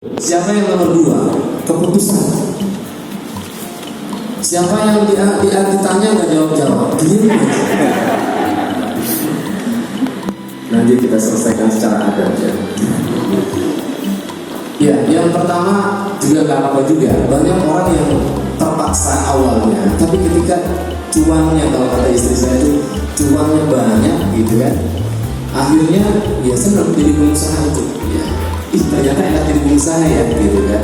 Siapa yang nomor dua? Keputusan. Siapa yang ditanya nggak jawab-jawab? Diam aja. Nanti kita selesaikan secara adab ya. Ya, yang pertama juga nggak apa juga. Banyak orang yang terpaksa awalnya, tapi ketika cuannya, kalau kata istri saya itu cuannya banyak gitu kan, akhirnya ya senang jadi pengusaha itu. Ya. Ternyata enak jadi pengusaha ya gitu kan.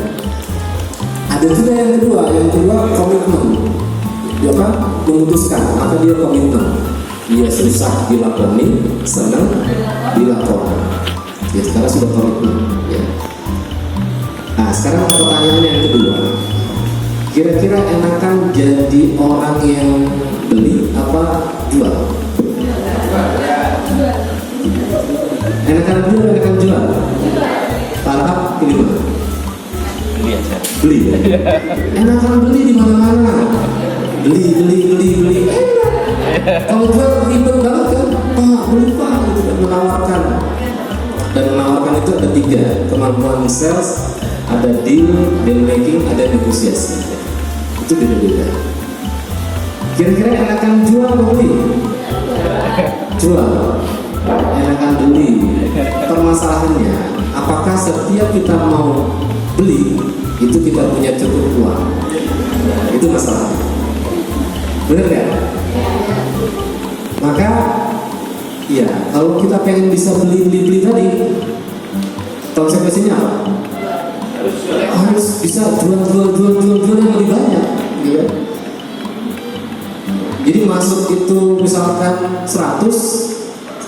Ada juga yang kedua komitmen. Dia kan memutuskan, maka dia komitmen. Dia susah dilakoni, senang dilakoni. Ya sekarang sudah komitmen. Ya. Nah sekarang pertanyaan yang kedua, kira-kira enakan jadi orang yang beli apa jual? Enakan beli, enakan jual? Talak pilih mana? Beli aja. Beli ya? Enakan beli di mana-mana. Beli. Kalau jual ribet banget kan? Pak, beli pak, gitu kan, menawarkan. Dan menawarkan itu ada 3, kemampuan sales, ada deal making, ada negosiasi. Itu beda-beda. Kira-kira enakan jual atau beli? Jual. Enakan beli. Permasalahannya, apakah setiap kita mau beli itu kita punya cukup uang? Itu masalah. Benar nggak? Maka ya kalau kita pengen bisa beli tadi, konsekuensinya apa? Harus bisa jual yang lebih banyak, gitu. Jadi masuk itu misalkan 100,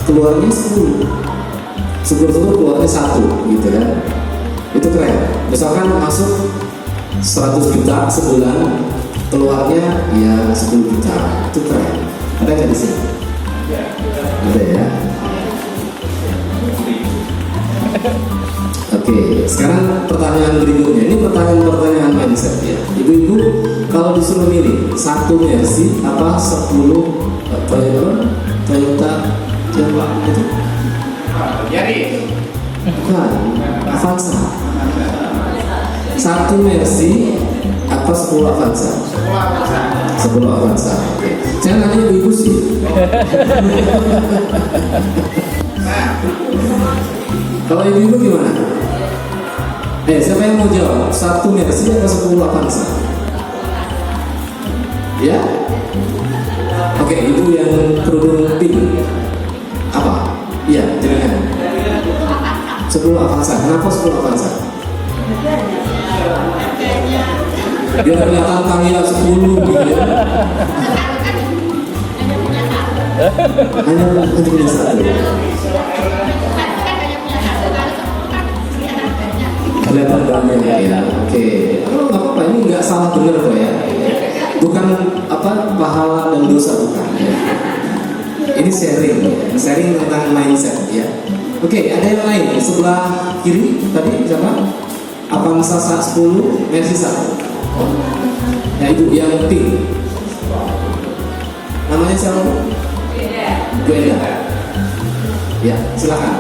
keluarnya 10, keluarnya 1, gitu kan? Itu keren. Misalkan masuk 100 juta sebulan, keluarnya ya 10 juta, itu keren. Ada nggak di sini? Ada ya. Oke, sekarang pertanyaan berikutnya. Ini pertanyaan mindset ya. Ibu-ibu kalau disuruh milih 1 Mercy apa 10 Toyota Jawa itu? Yaris. Bukan, Avanza. 1 Mercy apa 10 Avanza? 10 Avanza. Oke. Saya nanya ibu sih. Kalau ibu gimana? Siapa yang mau jawab? 1 Mercy atau 10 Avanza? Ya? Oke, ibu yang kerudung pink. Apa? Iya, jangan. 10 Avanza. Kenapa 10 Avanza? Biar kelihatan kaya 10 gitu ya. Hanya punya 1. Kelihatan banyak ya. Oke. Nggak apa-apa, ini nggak salah benar kok ya. Bukan pahala dan dosa, bukan ya. Ini sharing tentang mindset ya. Oke, ada yang lain sebelah kiri tadi siapa? Avanza 10, Mercy 1. Ya ibu yang pink. Namanya siapa? Bu Enda. Ya, silakan.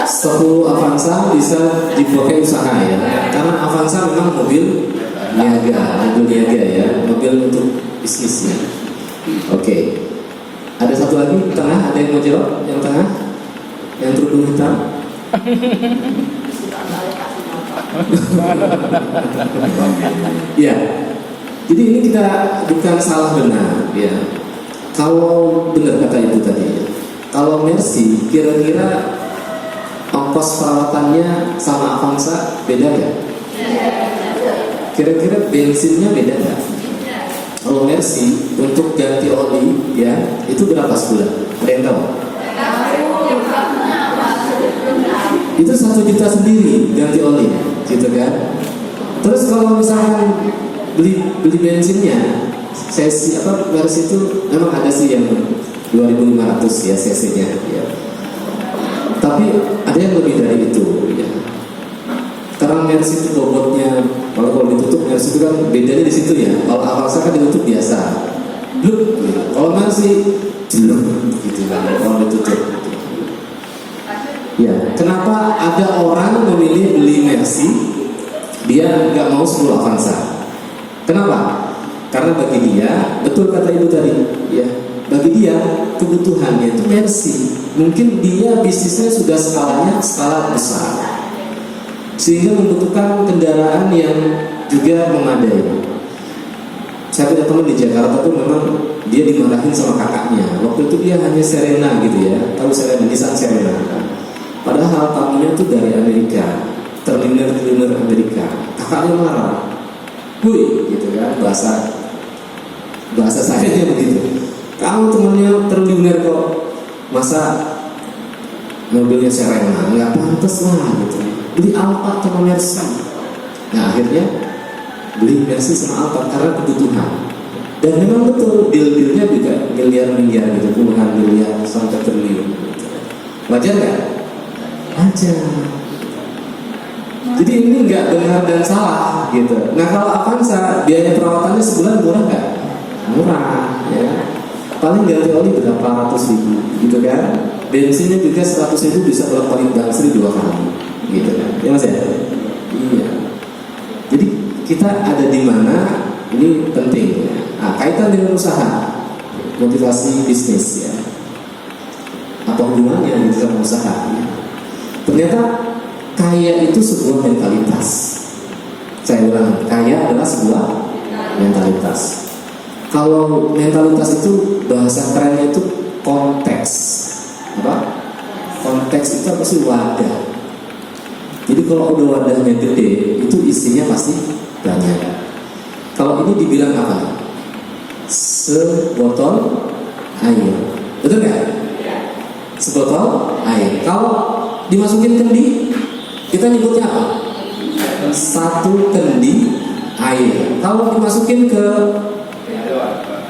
Sepuluh Avanza bisa dipakai usaha ya, karena Avanza memang mobil niaga ya, mobil untuk bisnisnya. Oke. Ada satu lagi di tengah, ada yang mau jawab? Yang tengah, yang kerudung hitam. Ya. Jadi ini kita bukan salah benar ya. Kalau benar kata ibu tadi, kalau Mercy kira-kira ongkos perawatannya sama Avanza beda nggak? Kira-kira bensinnya beda nggak? Kalau Mercy untuk ganti oli ya itu berapa sebulan? Ada yang tahu? Itu 1 juta sendiri ganti oli, gitu kan? Terus kalau misalkan beli bensinnya, Mercy itu memang ada sih yang 2.500 ya cc-nya ya. Tapi ada yang lebih dari itu ya. Karena Mercy itu bobotnya Kalau ditutup Mercy itu kan bedanya di situ ya. Kalau Avanza kan ditutup biasa, bluk. Kalau Mercy jelek gitu kan kalau ditutup. Ya, kenapa ada orang memilih beli Mercy, dia nggak mau 10 Avanza? Kenapa? Karena bagi dia, betul kata ibu tadi, ya, bagi dia kebutuhannya itu Mercy. Mungkin dia bisnisnya sudah skala besar, sehingga membutuhkan kendaraan yang juga memadai. Saya punya teman di Jakarta tuh memang dia dimarahin sama kakaknya. Waktu itu dia hanya Serena gitu ya, tahu Serena, Nissan Serena. Padahal tamunya tuh dari Amerika, triliuner Amerika. Kakaknya marah, "Wih," gitu kan, bahasa saya begitu. "Kamu temannya triliuner kok, masa mobilnya Serena? Nggak pantas lah," gitu. "Beli Alphard sama Mercy." Nah akhirnya beli Mercy sama Alphard karena kebutuhan. Dan memang betul deal-dealnya juga miliar-miliar gitu, puluhan miliar sampai triliun. Wajar nggak? Wajar. Jadi ini nggak benar dan salah gitu. Nah kalau Avanza biaya perawatannya sebulan murah nggak? Murah ya. Paling ganti oli berapa ratus ribu gitu kan. Bensinnya juga 100 ribu bisa bolak-balik Bangsri 2 kali gitu kan. Ya mas ya? Iya. Jadi kita ada di mana ini penting ya. Nah, kaitan dengan usaha, motivasi bisnis ya. Apa hubungannya dengan usaha ya? Ternyata kaya itu sebuah mentalitas. Saya ulang, kaya adalah sebuah mentalitas. Kalau mentalitas itu bahasa kerennya itu konteks. Apa? Konteks itu apa sih? Wadah. Jadi kalau udah wadahnya gede, itu isinya pasti banyak. Kalau ini dibilang apa? Sebotol air. Betul nggak? Sebotol air. Kalau dimasukin kendi, kita nyebutnya apa? 1 kendi air. Kalau dimasukin ke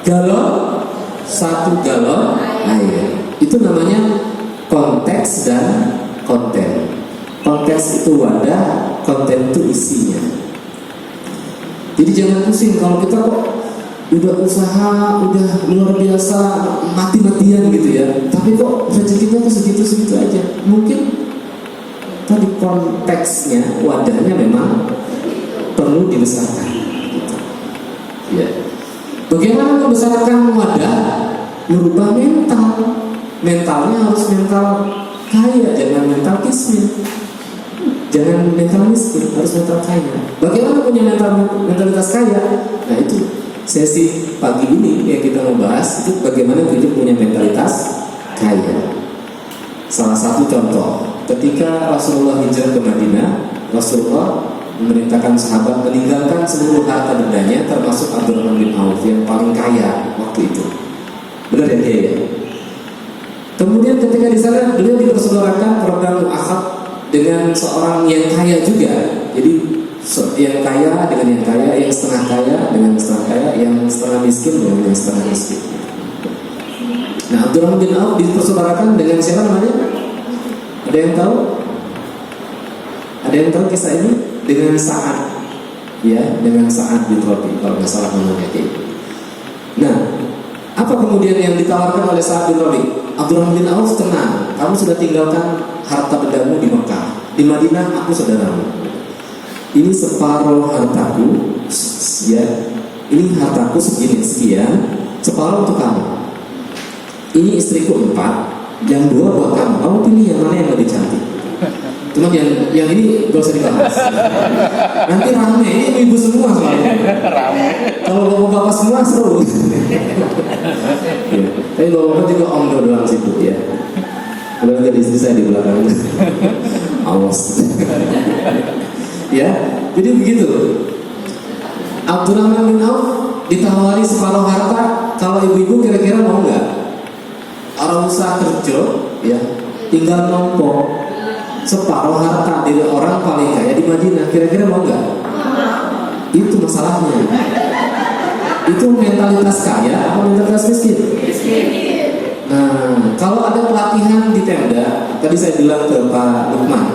galon, 1 galon air. Itu namanya konteks dan konten. Konteks itu wadah, konten itu isinya. Jadi jangan pusing kalau kita kok udah usaha, udah luar biasa, mati-matian gitu ya, tapi kok rezekinya tuh segitu-segitu aja. Mungkin tadi konteksnya, wadahnya memang perlu dibesarkan gitu. Ya. Bagaimana membesarkan wadah? Merubah mental. Mentalnya harus mental kaya, jangan mental kismin. Jangan mental miskin, harus mental kaya. Bagaimana punya mentalitas kaya? Nah itu sesi pagi ini yang kita mau bahas, itu bagaimana kita punya mentalitas kaya. Salah satu contoh, ketika Rasulullah hijrah ke Madinah, Rasulullah memerintahkan sahabat meninggalkan seluruh harta bendanya, termasuk Abdurrahman bin Auf yang paling kaya waktu itu. Benar ya dia? Kemudian ketika di sana beliau dipersaudarakan program akad dengan seorang yang kaya juga. Jadi yang kaya dengan yang kaya, yang setengah kaya dengan yang setengah kaya, yang setengah miskin dengan yang setengah miskin. Nah, Abdurrahman bin Auf dipersaudarakan dengan siapa namanya? Ada yang tahu? Ada yang tahu kisah ini? Dengan Sa'ad, ya, dengan Sa'ad bin Rabi, kalau nggak salah namanya itu. Nah, apa kemudian yang ditawarkan oleh Sa'ad bin Rabi? Abdurrahman bin Auf, tenang, kamu sudah tinggalkan harta bendamu di Mekah, di Madinah aku saudaramu. Ini separuh hartaku, ya, ini hartaku sekian, separuh untuk kamu. Ini istriku 4, yang 2 buat kamu. Kamu pilih yang mana yang lebih cantik. Cuma yang ini gak usah dibahas. Nanti rame, ini ibu semua soalnya. Kalau bapak-bapak semua seru. Ya. Tapi bapak-bapak juga om doang situ ya. Kalau ada istri saya di belakang. Awas. Ya, jadi begitu. Abdurrahman bin Auf ditawari separuh harta. Kalau ibu-ibu kira-kira mau nggak? Orang usaha kerja, ya, tinggal nompo separuh harta dari orang paling kaya di Madinah, kira-kira mau nggak? Itu masalahnya. Itu mentalitas kaya atau mentalitas miskin? Nah, kalau ada pelatihan di Pemda, tadi saya bilang ke Pak Lukman,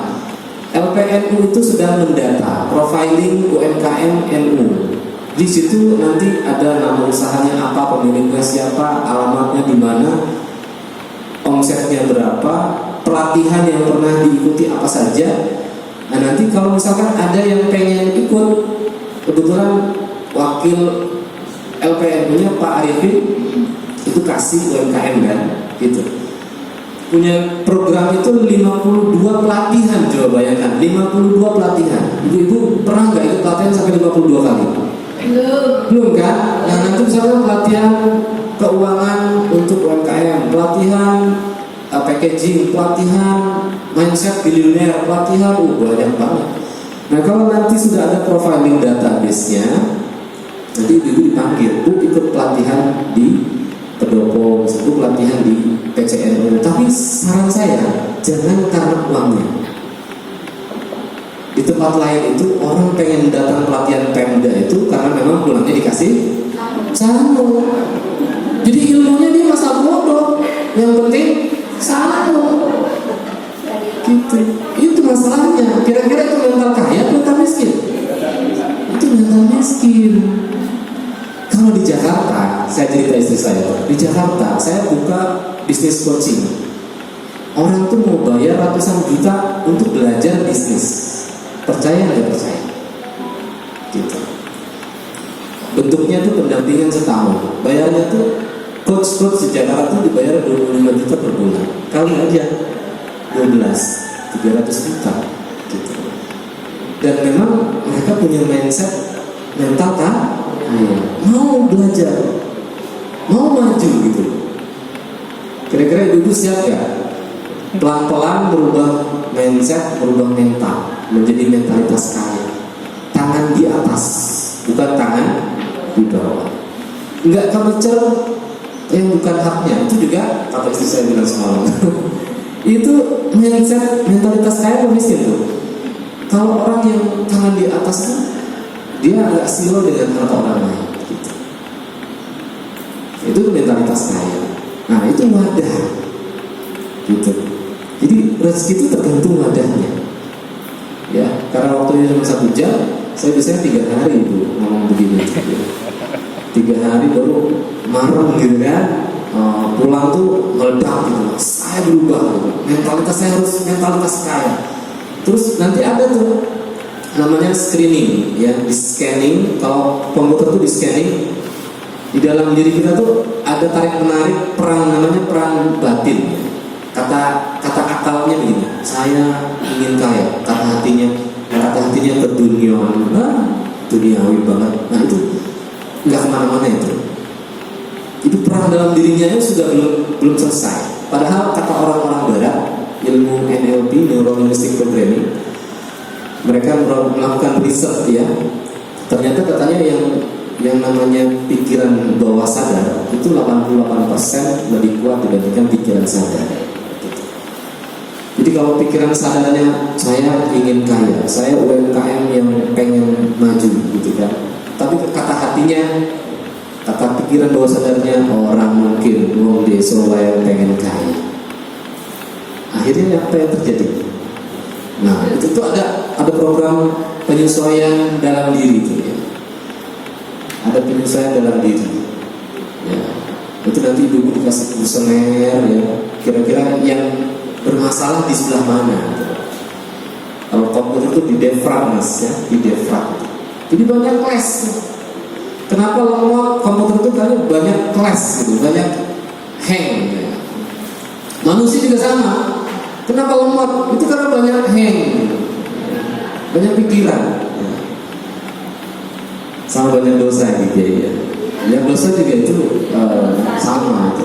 LPNU itu sedang mendata profiling UMKM NU. Di situ nanti ada nama usahanya apa, pemiliknya siapa, alamatnya di mana, omsetnya berapa, pelatihan yang pernah diikuti apa saja. Nah nanti kalau misalkan ada yang pengen ikut, kebetulan wakil LPNU-nya Pak Arifin itu kasih UMKM kan, gitu. Punya program itu 52 pelatihan, coba bayangkan 52 pelatihan. Ibu-ibu pernah nggak ikut pelatihan sampai 52 kali? Belum kan? Nah nanti misalkan pelatihan keuangan untuk UMKM, pelatihan packaging, pelatihan mindset bilioner, pelatihan banyak banget. Nah kalau nanti sudah ada profiling database-nya, nanti ibu dipanggil, Bu ikut pelatihan di Pendopo, Bu pelatihan di PCNU. Tapi saran saya, jangan karena uangnya. Di tempat lain itu orang pengen datang pelatihan Pemda itu karena memang pulangnya dikasih sanu. Jadi ilmunya dia masa bodoh, yang penting sanu. Gitu. Itu masalahnya. Kira-kira itu mental kaya atau mental miskin? Itu mental miskin. Kalau di Jakarta, saya cerita istri saya. Di Jakarta, saya buka bisnis coaching. Orang tuh mau bayar ratusan juta untuk belajar bisnis. Percaya nggak percaya? Gitu. Bentuknya tuh pendampingan setahun. Bayarnya tuh coach di Jakarta tuh dibayar 25 juta per bulan. Kali aja 300 juta. Gitu. Dan memang mereka punya mindset mental kan? Mau belajar, mau maju gitu. Kira-kira ibu siap ya? Pelan-pelan berubah mindset, berubah mental, menjadi mentalitas kaya. Tangan di atas, bukan tangan di bawah. Enggak kemecer yang bukan haknya. Itu juga kata istri saya bilang semalam. Itu mindset, mentalitas kaya atau miskin tuh. Kalau orang yang tangan di atas tuh, dia agak silo dengan harta orang lain. Gitu. Itu mentalitas kaya. Nah itu wadah. Gitu. Jadi rezeki itu tergantung wadahnya. Ya, karena waktunya cuma 1 jam, saya biasanya 3 hari itu ngomong begini. 3 hari baru marah gitu kan. Pulang tuh meledak gitu. Saya berubah. Gitu. Mentalitas saya harus mentalitas kaya. Terus nanti ada tuh namanya screening, ya, di scanning. Kalau komputer tuh di scanning, di dalam diri kita tuh ada tarik menarik perang, namanya perang batin. Kata akalnya begini, saya ingin kaya. Kata hatinya ke dunia, duniawi banget. Nah itu nggak kemana-mana itu. Itu perang dalam dirinya itu sudah belum selesai. Padahal kata orang-orang Barat, ilmu NLP, Neuro Linguistic Programming, mereka melakukan riset ya. Ternyata katanya yang namanya pikiran bawah sadar itu 88% lebih kuat dibandingkan pikiran sadar. Jadi kalau pikiran sadarnya saya ingin kaya, saya UMKM yang pengen maju gitu kan. Tapi kata hatinya, kata pikiran bawah sadarnya orang mungkin wong desa yang pengen kaya. Akhirnya apa yang terjadi? Nah, itu tuh ada program penyesuaian dalam diri itu ya. Ada penyesuaian dalam diri. Ya. Itu nanti ibu dikasih kuesioner ya. Kira-kira yang bermasalah di sebelah mana? Kalau komputer itu di defrag mas ya, di defrag. Jadi banyak kelas. Kenapa lemot komputer itu? Karena banyak kelas gitu, banyak hang. Ya. Manusia juga sama. Kenapa lemot? Itu karena banyak hang, banyak pikiran, sama banyak dosa gitu ya. Yang dosa juga itu sama. Gitu.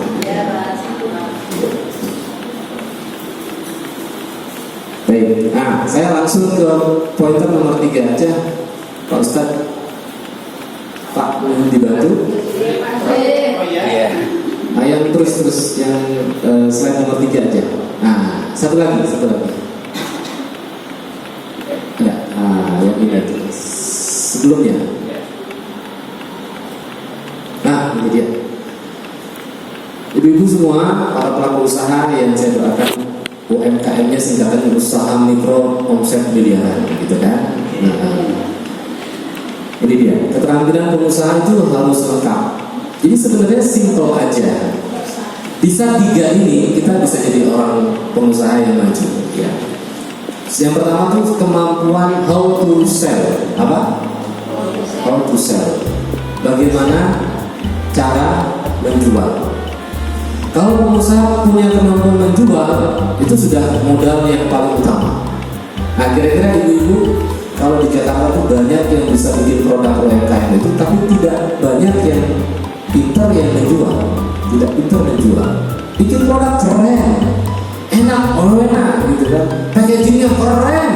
Baik, nah saya langsung ke pointer nomor 3 aja, Pak Ustadz. Pak mohon dibantu. Iya. Nah, yang terus yang slide nomor 3 aja. Nah, satu lagi. Ada, yang ini aja. Sebelumnya. Nah, ini dia. Ibu-ibu semua, para pelaku usaha yang saya doakan UMKM-nya singkatan usaha mikro omset miliaran, gitu kan? Nah, ini dia, keterampilan pengusaha itu harus lengkap. Jadi sebenarnya simple aja. Bisa 3 ini kita bisa jadi orang pengusaha yang maju, ya. Yang pertama tuh kemampuan how to sell. Apa? How to sell. Bagaimana cara menjual. Kalau pengusaha punya kemampuan menjual, itu sudah modal yang paling utama. Nah, kira-kira ibu-ibu kalau di Jakarta tuh banyak yang bisa bikin produk UMKM itu, tapi tidak banyak yang pintar yang menjual, tidak pintar menjual. Bikin produk keren, enak, gitu kan, packagingnya keren,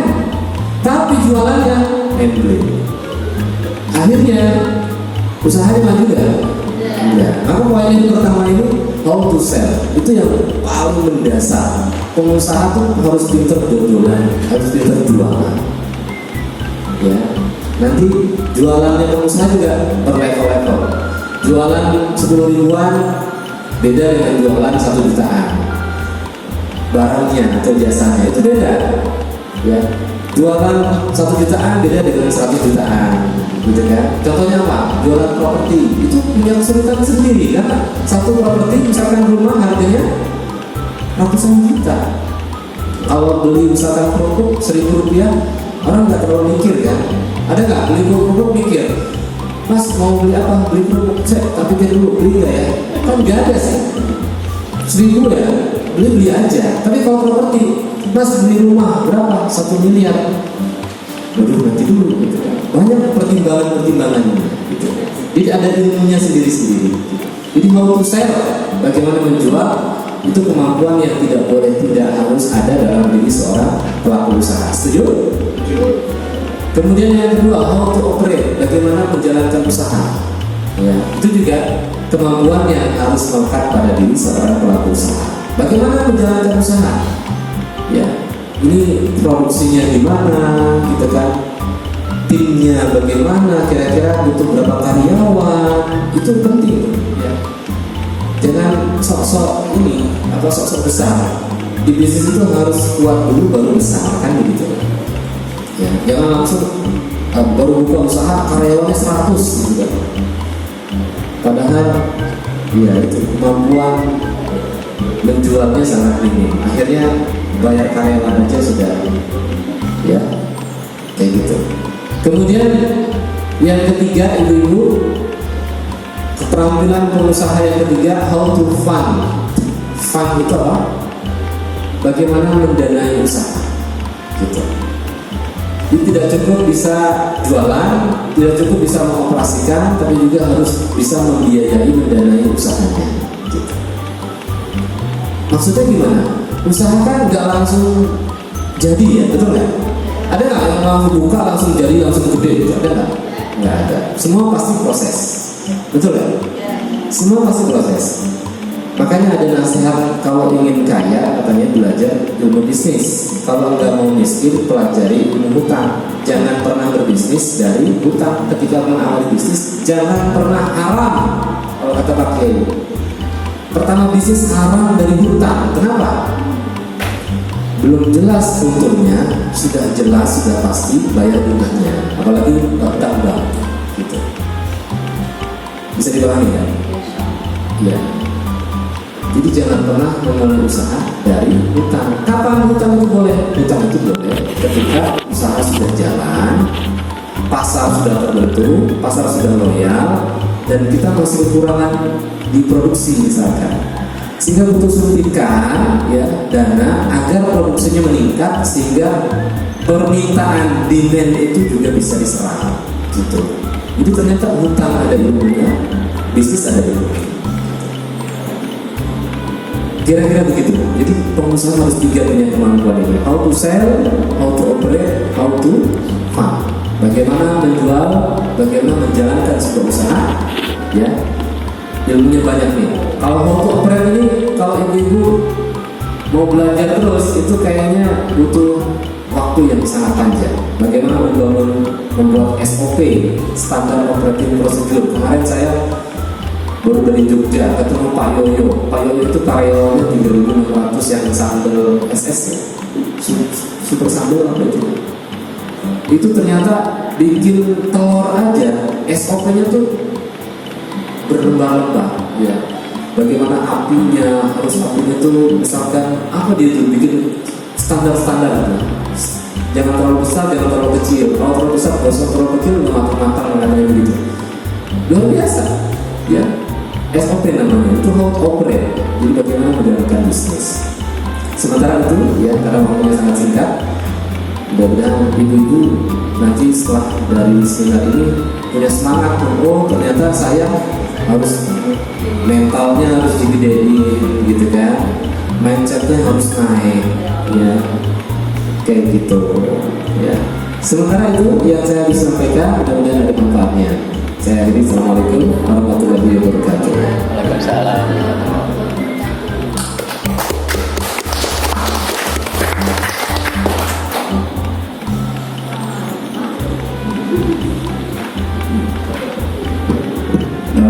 tapi jualannya handling. Akhirnya usahanya maju gak? Enggak. Maka poin yang pertama ini how to sell, itu yang paling mendasar. Pengusaha tuh harus pintar jualan, harus pintar jualan. Ya, nanti jualannya pengusaha juga berlevel-level. Jualan 10 ribuan beda dengan jualan 1 jutaan. Barangnya atau jasanya itu beda. Ya, jualan 1 jutaan beda dengan 100 jutaan, gitu kan? Contohnya apa? Jualan properti itu punya kesulitan sendiri, kan? Satu properti misalkan rumah harganya ratusan juta. Kalau beli misalkan kerupuk 1.000 rupiah, orang nggak terlalu mikir kan? Ada nggak beli kerupuk mikir, Mas mau beli apa? Beli kerupuk, tapi pikir dulu beli nggak ya? Kan nggak ada sih. 1.000 ya, beli aja. Tapi kalau properti, Mas beli rumah berapa? 1 miliar. Waduh, nanti dulu gitu kan. Banyak pertimbangan-pertimbangannya gitu. Jadi ada ilmunya sendiri-sendiri. Jadi how to sell, bagaimana menjual, itu kemampuan yang tidak boleh tidak harus ada dalam diri seorang pelaku usaha. Setuju? Kemudian yang kedua, how to operate, bagaimana menjalankan usaha. Ya, itu juga kemampuan yang harus melekat pada diri seorang pelaku usaha. Bagaimana menjalankan usaha? Ya, ini produksinya gimana, gitu kan? Timnya bagaimana? Kira-kira butuh berapa karyawan? Itu penting. Ya. Jangan sok-sok ini atau sok-sok besar. Di bisnis itu harus kuat dulu baru besar, kan begitu. Ya, jangan langsung baru buka usaha karyawannya 100 gitu kan. Padahal ya itu kemampuan menjualnya sangat minim. Akhirnya bayar karyawan aja sudah ya kayak gitu. Kemudian yang ketiga, ibu-ibu, keterampilan pengusaha yang ketiga, how to fund. Fund itu apa? Bagaimana mendanai usaha, gitu. Jadi tidak cukup bisa jualan, tidak cukup bisa mengoperasikan, tapi juga harus bisa membiayai, mendanai usahanya, gitu. Maksudnya gimana? Usaha kan nggak langsung jadi ya, betul nggak? Ada nggak yang langsung buka langsung jadi langsung gede gitu? Ada nggak? Nggak ada. Semua pasti proses, betul nggak? Semua pasti proses. Makanya ada nasihat, kalau ingin kaya katanya belajar ilmu bisnis. Kalau nggak mau miskin, pelajari ilmu hutang. Jangan pernah berbisnis dari hutang. Ketika mengawali bisnis, jangan pernah haram. Kalau kata Pak Kiai, pertama bisnis haram dari hutang. Kenapa? Belum jelas untungnya, sudah jelas, sudah pasti bayar bunganya. Apalagi hutang bank, gitu. Bisa dipahami ya? Iya. Jadi jangan pernah memulai usaha dari hutang. Kapan hutang itu boleh? Hutang itu boleh ketika usaha sudah jalan, pasar sudah terbentuk, pasar sudah loyal, dan kita masih kekurangan di produksi misalkan, sehingga butuh suntikan ya dana agar produksinya meningkat, sehingga permintaan demand itu juga bisa diserap, gitu. Jadi ternyata hutang ada ilmunya, bisnis ada ilmunya. Kira-kira begitu. Jadi pengusaha harus 3 punya kemampuan ini: how to sell, how to operate, how to fund. Bagaimana menjual, bagaimana menjalankan sebuah usaha, ya. Ilmunya banyak nih. Kalau how to operate ini, kalau ibu-ibu mau belajar terus, itu kayaknya butuh waktu yang sangat panjang. Bagaimana membuat SOP, standar operating procedure. Kemarin saya baru dari Jogja ketemu Pak Yoyo. Pak Yoyo itu karyawannya 3.600 yang sambal SS ya, super sambal apa itu? Itu ternyata bikin telur aja SOP-nya tuh berlembah-lembah ya. Bagaimana apinya, harus apinya tuh misalkan apa dia tuh bikin standar-standar gitu. Jangan terlalu besar, jangan terlalu kecil. Kalau terlalu besar, kalau terlalu kecil nggak matang-matang katanya begitu. Luar biasa ya. SOP namanya itu how to operate. Jadi bagaimana menjalankan bisnis. Sementara itu ya, karena waktunya sangat singkat, mudah-mudahan ibu-ibu nanti setelah dari seminar ini punya semangat. Oh ternyata saya harus mentalnya harus digedein gitu kan, mindsetnya harus naik ya, kayak gitu ya. Sementara itu yang saya bisa sampaikan, mudah-mudahan ada manfaatnya. Saya akhiri, assalamualaikum warahmatullahi wabarakatuh. Waalaikumsalam.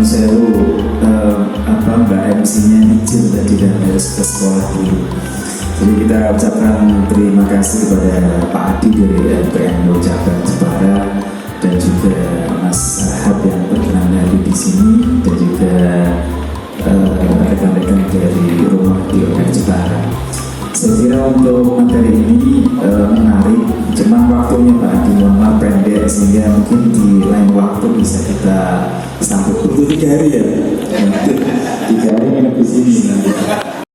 Sewu Mbak MC-nya nyicil tadi dan harus ke sekolah dulu. Jadi kita ucapkan terima kasih kepada Pak Adi dari LPM Jabar Jepara dan juga Mas Ahab yang berkenan hadir di sini dan juga rekan-rekan dari rumah di LPM Jepara. Saya kira untuk materi ini menarik, cuman waktunya Pak Adi mohon maaf pendek sehingga mungkin di lain waktu bisa kita sambut. Untuk 3 hari ya? 3 hari nginep di sini.